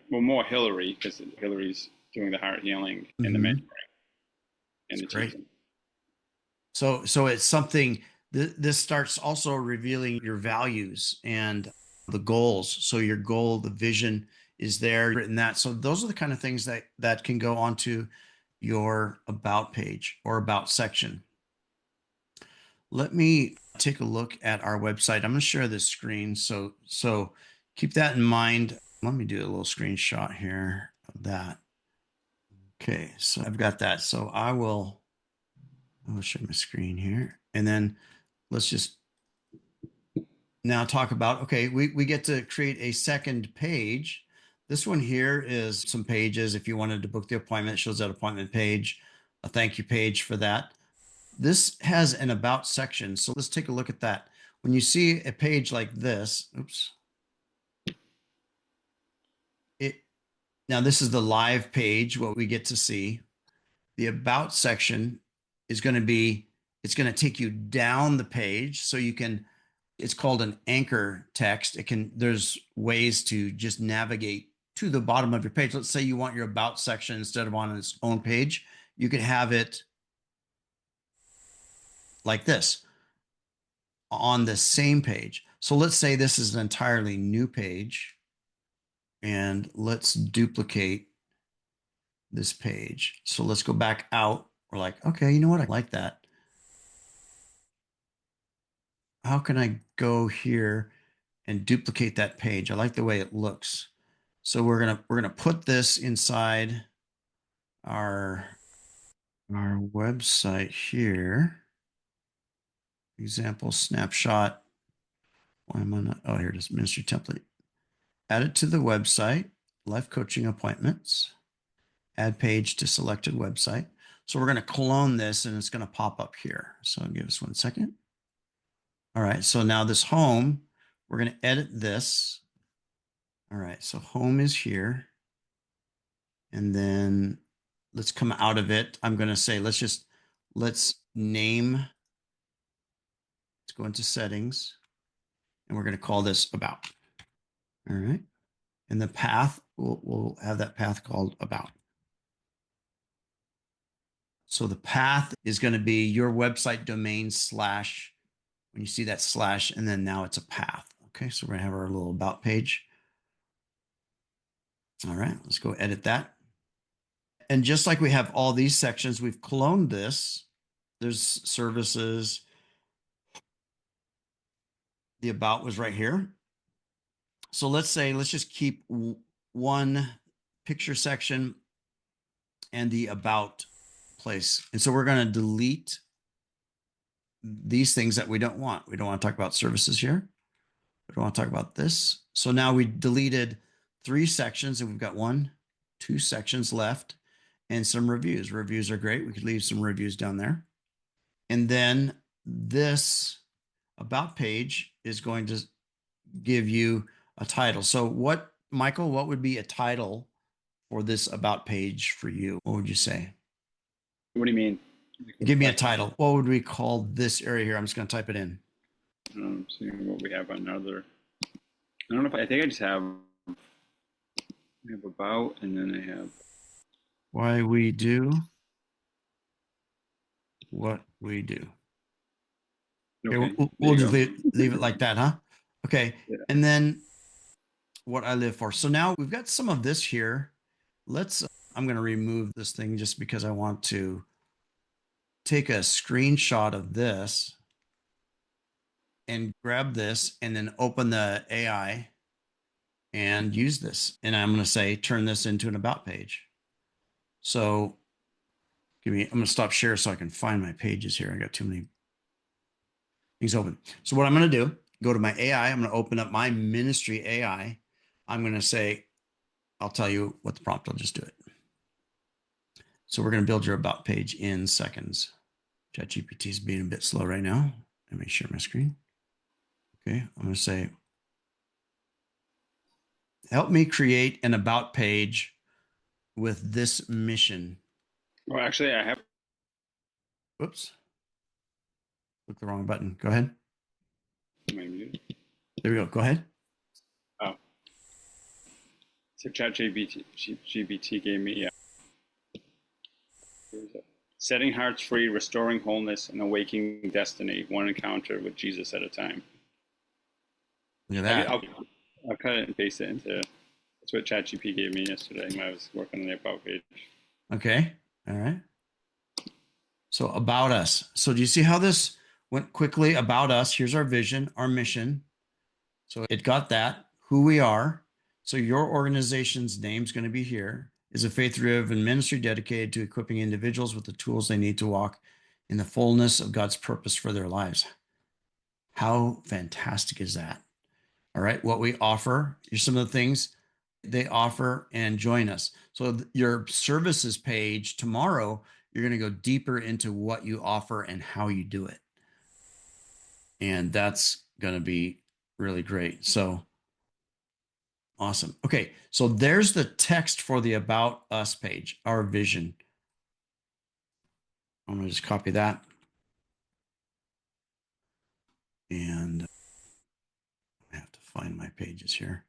well, more Hillary, because Hillary's doing the heart healing and the Mhm. mentoring and That's the great. teaching. So it's something this starts also revealing your values and the goals. So your goal, the vision is there written that. So those are the kind of things that can go onto your about page or about section. Let me take a look at our website. I'm going to share this screen. So keep that in mind. Let me do a little screenshot here of that. Okay, so I've got that. So I will share my screen here. And then let's just now talk about, okay, we get to create a second page. This one here is some pages. If you wanted to book the appointment, it shows that appointment page, a thank you page for that. This has an about section. So let's take a look at that. When you see a page like this, oops, it now this is the live page, what we get to see. The about section is going to be, it's going to take you down the page so you can, it's called an anchor text. There's ways to just navigate to the bottom of your page. Let's say you want your about section instead of on its own page, you could have it like this on the same page. So let's say this is an entirely new page, and let's duplicate this page. So let's go back out. We're like, okay, you know what? I like that. How can I go here and duplicate that page? I like the way it looks. So we're gonna put this inside our website here. Example snapshot. Why am I not? Oh, here it is. Ministry template. Add it to the website. Life coaching appointments. Add page to selected website. So we're going to clone this and it's going to pop up here. So give us 1 second. All right. So now this home, we're going to edit this. All right. So home is here. And then let's come out of it. I'm going to say, let's name, let's go into settings, and we're going to call this about. All right. And the path, we'll have that path called about. So the path is going to be your website domain slash, when you see that slash, and then now it's a path. Okay. So we're going to have our little about page. All right. Let's go edit that. And just like we have all these sections, we've cloned this. There's services, the about was right here. So let's just keep one picture section and the about place. And so we're going to delete these things that we don't want. We don't want to talk about services here. We don't want to talk about this. So now we deleted 3 sections and we've got 2 sections left and some reviews. Reviews are great. We could leave some reviews down there. And then this about page is going to give you a title. So Michael, what would be a title for this about page for you? What would you say? What do you mean? Give me a title. What would we call this area here? I'm just going to type it in. Seeing what we have on another. I don't know if I think I just have about, and then I have Why we do what we do. Okay, we'll just leave it like that, huh? Okay. Yeah. And then what I live for. So now we've got some of this here. I'm going to remove this thing just because I want to take a screenshot of this and grab this and then open the AI and use this. And I'm going to say, turn this into an about page. So I'm going to stop share so I can find my pages here. I got too many things open. So what I'm going to do, go to my AI. I'm going to open up my ministry AI. I'm going to say, I'll tell you what the prompt, I'll just do it. So we're going to build your about page in seconds. ChatGPT is being a bit slow right now. Let me share my screen. Okay, I'm going to say, help me create an about page with this mission. Well, actually, I have. Whoops. Click the wrong button. Go ahead. Am I muted? There we go. Go ahead. Oh. So ChatGPT gave me setting hearts free, restoring wholeness, and awakening destiny, one encounter with Jesus at a time. Look at that. I'll cut it and paste it into. That's what ChatGPT gave me yesterday when I was working on the about page. Okay. All right. So about us. So do you see how this went quickly? About us. Here's our vision, our mission. So it got that, who we are. So your organization's name is going to be here. Is a faith-driven ministry dedicated to equipping individuals with the tools they need to walk in the fullness of God's purpose for their lives. How fantastic is that? All right. What we offer, here's some of the things they offer, and join us. So your services page tomorrow, you're going to go deeper into what you offer and how you do it. And that's going to be really great. So awesome. Okay. So there's the text for the About Us page, our vision. I'm going to just copy that. And I have to find my pages here.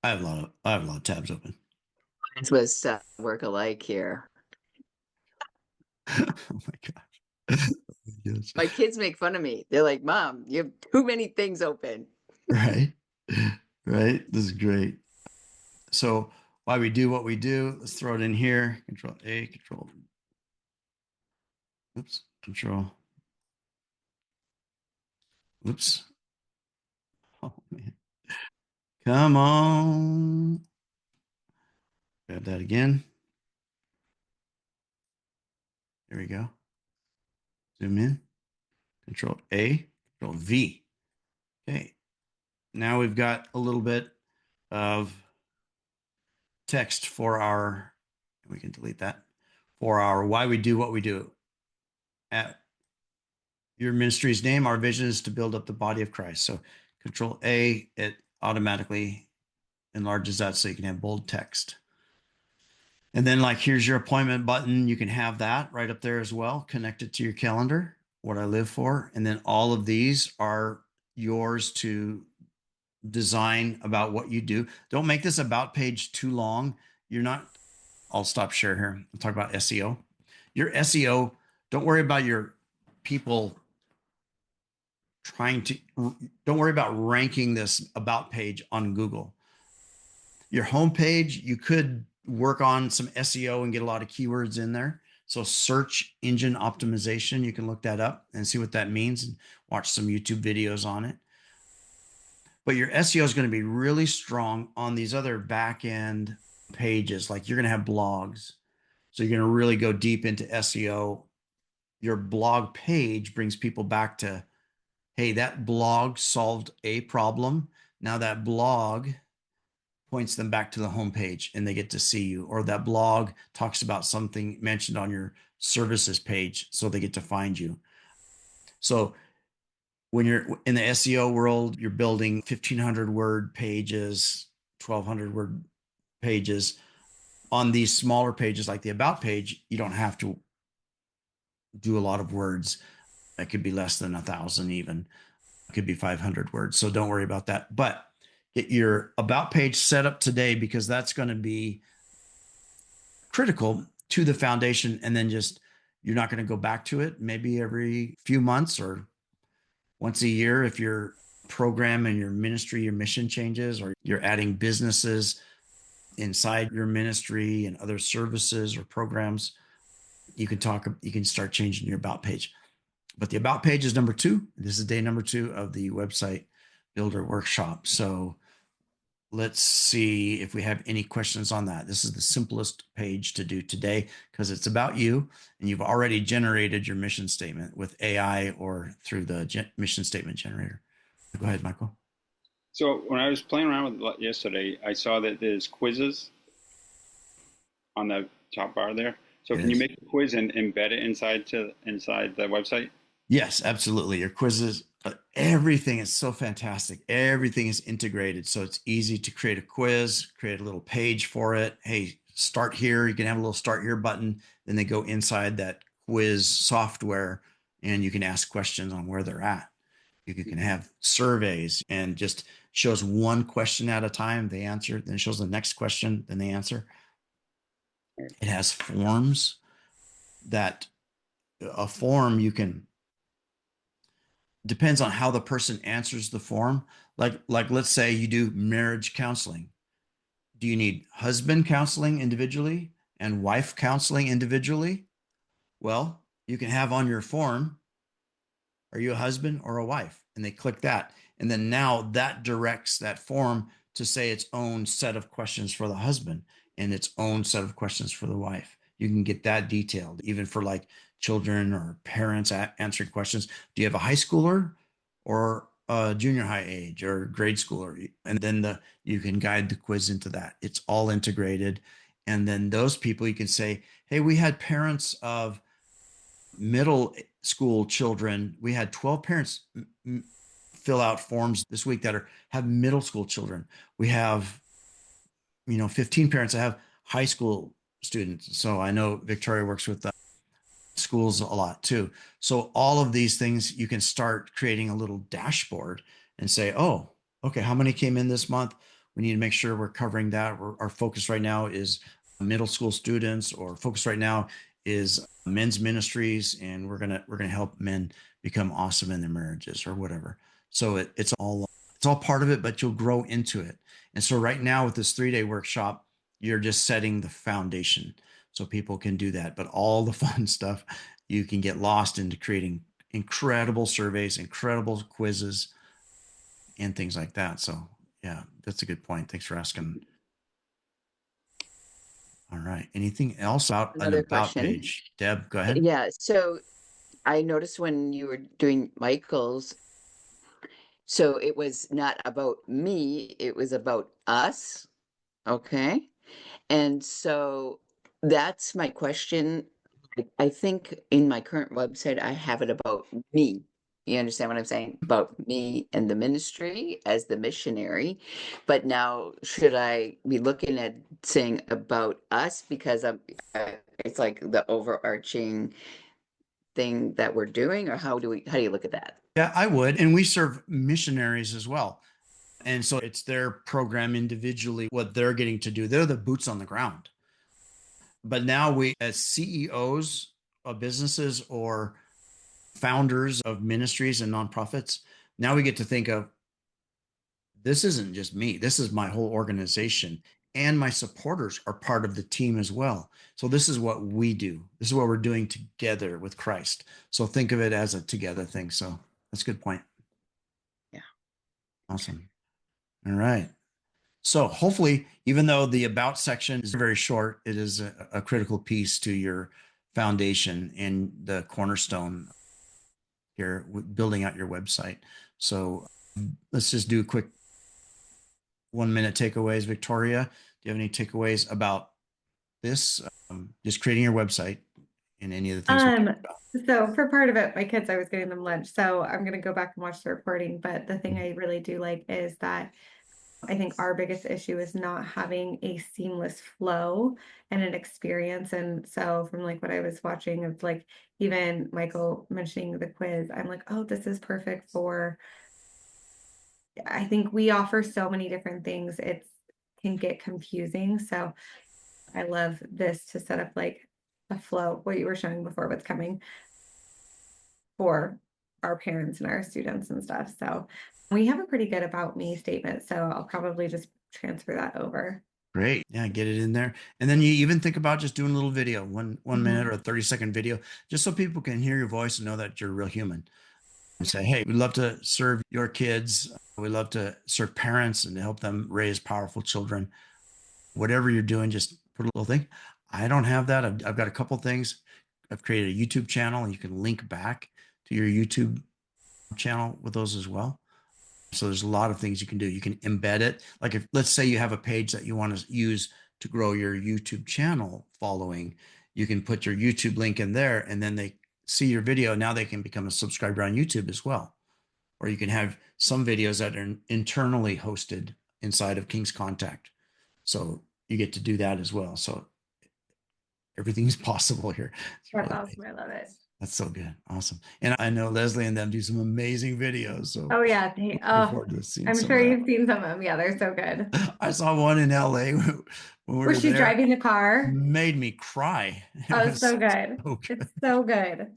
I have a lot of tabs open. Mine was work alike here. Oh my gosh. Yes. My kids make fun of me. They're like, Mom, you have too many things open. Right. Right. This is great. So why we do what we do, let's throw it in here. Control A, control. Oops. Control. Oops. Oh man. Come on. Grab that again. There we go. Zoom in. Control A, control V. Okay. Now we've got a little bit of text for our, we can delete that, for our why we do what we do. At your ministry's name, our vision is to build up the body of Christ. So control A, it automatically enlarges that so you can have bold text. And then like, here's your appointment button. You can have that right up there as well, connected to your calendar, what I live for. And then all of these are yours to design about what you do. Don't make this about page too long. I'll stop share here. I'll talk about SEO. Your SEO, don't worry about your people don't worry about ranking this about page on Google. Your homepage, you could work on some SEO and get a lot of keywords in there. So search engine optimization, you can look that up and see what that means and watch some YouTube videos on it. but your SEO is going to be really strong on these other back end pages. Like you're going to have blogs. So you're going to really go deep into SEO. Your blog page brings people back to, hey, that blog solved a problem. Now that blog points them back to the homepage and they get to see you, or that blog talks about something mentioned on your services page, so they get to find you. So when you're in the SEO world, you're building 1,500 word pages, 1,200 word pages. On these smaller pages like the about page, you don't have to do a lot of words. It could be less than 1,000 even. It could be 500 words. So don't worry about that. But get your about page set up today, because that's going to be critical to the foundation. And then just, you're not going to go back to it maybe every few months or once a year if your program and your ministry, your mission changes, or you're adding businesses inside your ministry and other services or programs. You can start changing your about page. But the about page is number 2. This is day number 2 of the website builder workshop. So let's see if we have any questions on that. This is the simplest page to do today because it's about you, and you've already generated your mission statement with AI or through the mission statement generator. Go ahead, Michael. So when I was playing around with it yesterday, I saw that there's quizzes on the top bar there. So can you make a quiz and embed it inside the website? Yes, absolutely. Your quizzes, everything is so fantastic. Everything is integrated. So it's easy to create a quiz, create a little page for it. Hey, start here. You can have a little start here button. Then they go inside that quiz software and you can ask questions on where they're at. You can have surveys and just shows one question at a time. They answer, then it shows the next question, then they answer. It has forms that a form you can, depends on how the person answers the form. Like let's say you do marriage counseling. Do you need husband counseling individually and wife counseling individually? Well, you can have on your form, are you a husband or a wife? And they click that. And then now that directs that form to say its own set of questions for the husband and its own set of questions for the wife. You can get that detailed, even for like children or parents answering questions. Do you have a high schooler or a junior high age or grade schooler? And then you can guide the quiz into that. It's all integrated. And then those people, you can say, hey, we had parents of middle school children. We had 12 parents fill out forms this week that have middle school children. We have 15 parents that have high school students. So I know Victoria works with schools a lot too. So all of these things, you can start creating a little dashboard and say, oh, okay, how many came in this month? We need to make sure we're covering that. Our focus right now is middle school students, or focus right now is men's ministries, and we're gonna help men become awesome in their marriages or whatever. So it's all part of it, but you'll grow into it. And so right now with this 3-day workshop, you're just setting the foundation so people can do that. But all the fun stuff, you can get lost into creating incredible surveys, incredible quizzes, and things like that. So yeah, that's a good point. Thanks for asking. All right. Anything else out an Another about question. page? Deb, go ahead. Yeah, so I noticed when you were doing Michael's, so it was not about me, it was about us. Okay. And so that's my question. I think in my current website, I have it about me. You understand what I'm saying? About me and the ministry as the missionary. But now, should I be looking at saying about us because it's like the overarching thing that we're doing, or how do you look at that? Yeah, I would. And we serve missionaries as well. And so it's their program individually, what they're getting to do. They're the boots on the ground. But now we, as CEOs of businesses or founders of ministries and nonprofits, now we get to think of, this isn't just me. This is my whole organization, and my supporters are part of the team as well. So this is what we do. This is what we're doing together with Christ. So think of it as a together thing. So that's a good point. Yeah. Awesome. All right. So hopefully, even though the about section is very short, it is a critical piece to your foundation and the cornerstone here with building out your website. So let's just do a quick 1 minute takeaways. Victoria, do you have any takeaways about this? Just creating your website and any of the things we Um, talked about. so for part of it, my kids, I was getting them lunch. So I'm gonna go back and watch the recording. But the thing I really do like is that I think our biggest issue is not having a seamless flow and an experience. And so from like what I was watching of like even Michael mentioning the quiz, I'm like, oh, this is perfect for I think we offer so many different things. It can get confusing. So I love this to set up like a flow, what you were showing before, what's coming for our parents and our students and stuff. So we have a pretty good about me statement. So I'll probably just transfer that over. Great. Yeah, get it in there. And then you even think about just doing a little video, one minute or a 30-second video, just so people can hear your voice and know that you're a real human. And say, hey, we'd love to serve your kids. We love to serve parents and to help them raise powerful children. Whatever you're doing, just put a little thing. I don't have that. I've got a couple things. I've created a YouTube channel, and you can link back to your YouTube channel with those as well. So there's a lot of things you can do. You can embed it. Like if let's say you have a page that you want to use to grow your YouTube channel following, you can put your YouTube link in there and then they see your video. Now they can become a subscriber on YouTube as well. Or you can have some videos that are internally hosted inside of King's Contact. So you get to do that as well. So everything's possible here. It's That's really awesome. I love it. That's so good. Awesome. And I know Leslie and them do some amazing videos. So Oh yeah. looking forward to seeing I'm some sure of that. you've seen some of them. Yeah, they're so good. I saw one in LA when we Was were she there. driving the car? Made me cry. It Oh, was so good. so good. It's so good.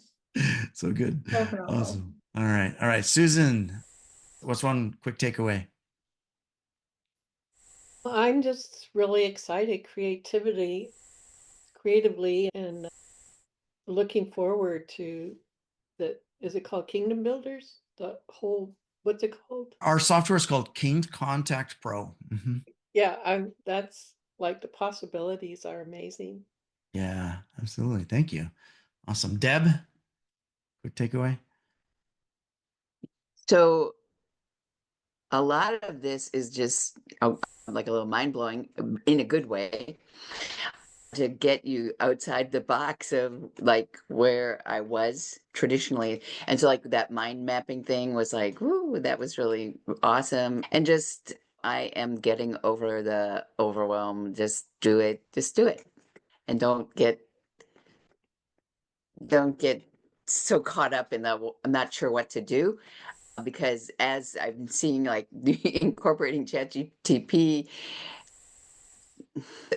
So good. So phenomenal. Awesome. All right. All right. Susan, what's one quick takeaway? I'm just really excited, creatively, and looking forward to is it called Kingdom Builders? The whole, what's it called? Our software is called King's Contact Pro. Yeah, that's like the possibilities are amazing. Yeah, absolutely. Thank you. Awesome. Deb, quick takeaway. So a lot of this is just like a little mind blowing in a good way to get you outside the box of like where I was traditionally. And so like that mind mapping thing was like, woo, that was really awesome. And just I am getting over the overwhelm. Just do it. Just do it. And don't get so caught up in the I'm not sure what to do because as I'm seeing like incorporating ChatGPT,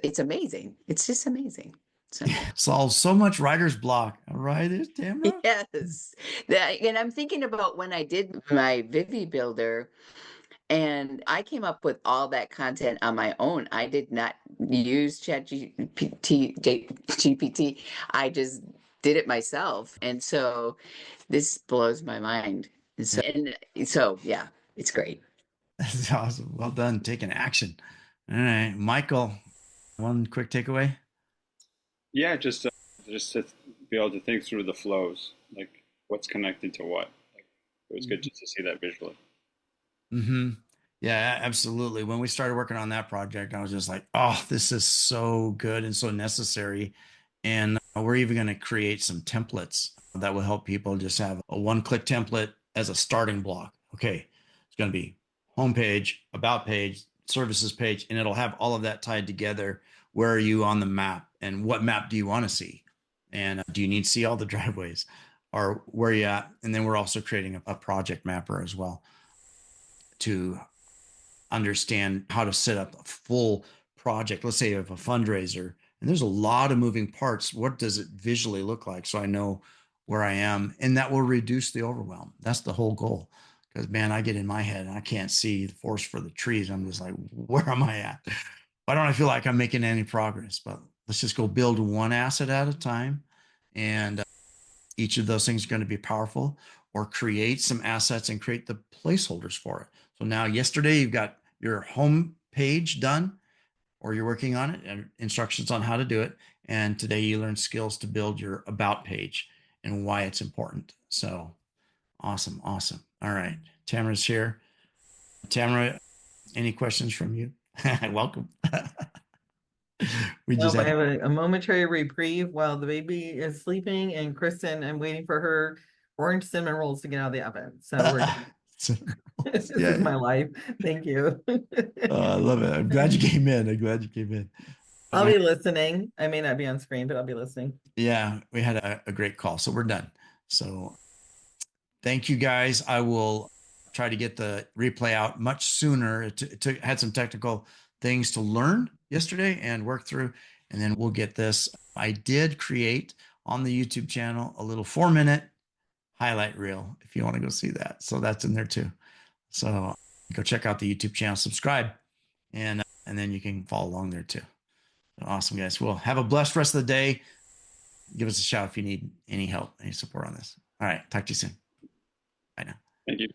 it's amazing. It's just amazing. So Solves so much writer's block. All right, Tamara. yes, and I'm thinking about when I did my Vivi Builder, and I came up with all that content on my own. I did not use GPT. I just did it myself, and so this blows my mind. And so yeah, it's great. That's awesome. Well done. Taking action. All right, Michael, one quick takeaway. Yeah, just to be able to think through the flows, like what's connected to what. Like, it was good just to see that visually. Yeah, absolutely. When we started working on that project, I was just like, oh, this is so good and so necessary. And we're even going to create some templates that will help people just have a one-click template as a starting block. Okay, it's going to be homepage, about page, services page, and it'll have all of that tied together. Where are you on the map, and what map do you want to see? And do you need to see all the driveways, or where are you at? And then we're also creating a project mapper as well to understand how to set up a full project. Let's say you have a fundraiser and there's a lot of moving parts. What does it visually look like? So I know where I am, and that will reduce the overwhelm. That's the whole goal. Because man, I get in my head and I can't see the forest for the trees. I'm just like, where am I at? Why don't I feel like I'm making any progress? But let's just go build one asset at a time. And each of those things are going to be powerful, or create some assets and create the placeholders for it. So now yesterday you've got your home page done, or you're working on it, and instructions on how to do it. And today you learned skills to build your about page and why it's important. So awesome. Awesome. All right. Tamara's here. Tamara, any questions from you? Welcome. We just Nope, I had, have a momentary reprieve while the baby is sleeping, and Kristen, I'm waiting for her orange cinnamon rolls to get out of the oven. So we're this yeah, is my life. Thank you. I love it. I'm glad you came in. I'm glad you came in. I'll be listening. I may not be on screen, but I'll be listening. Yeah, we had a great call. So we're done. So thank you guys. I will try to get the replay out much sooner. Had some technical things to learn yesterday and work through, and then we'll get this. I did create on the YouTube channel a little 4-minute highlight reel if you want to go see that. So that's in there too. So go check out the YouTube channel, subscribe, and then you can follow along there too. Awesome, guys. Well, have a blessed rest of the day. Give us a shout if you need any help, any support on this. All right. Talk to you soon. Bye now. Thank you.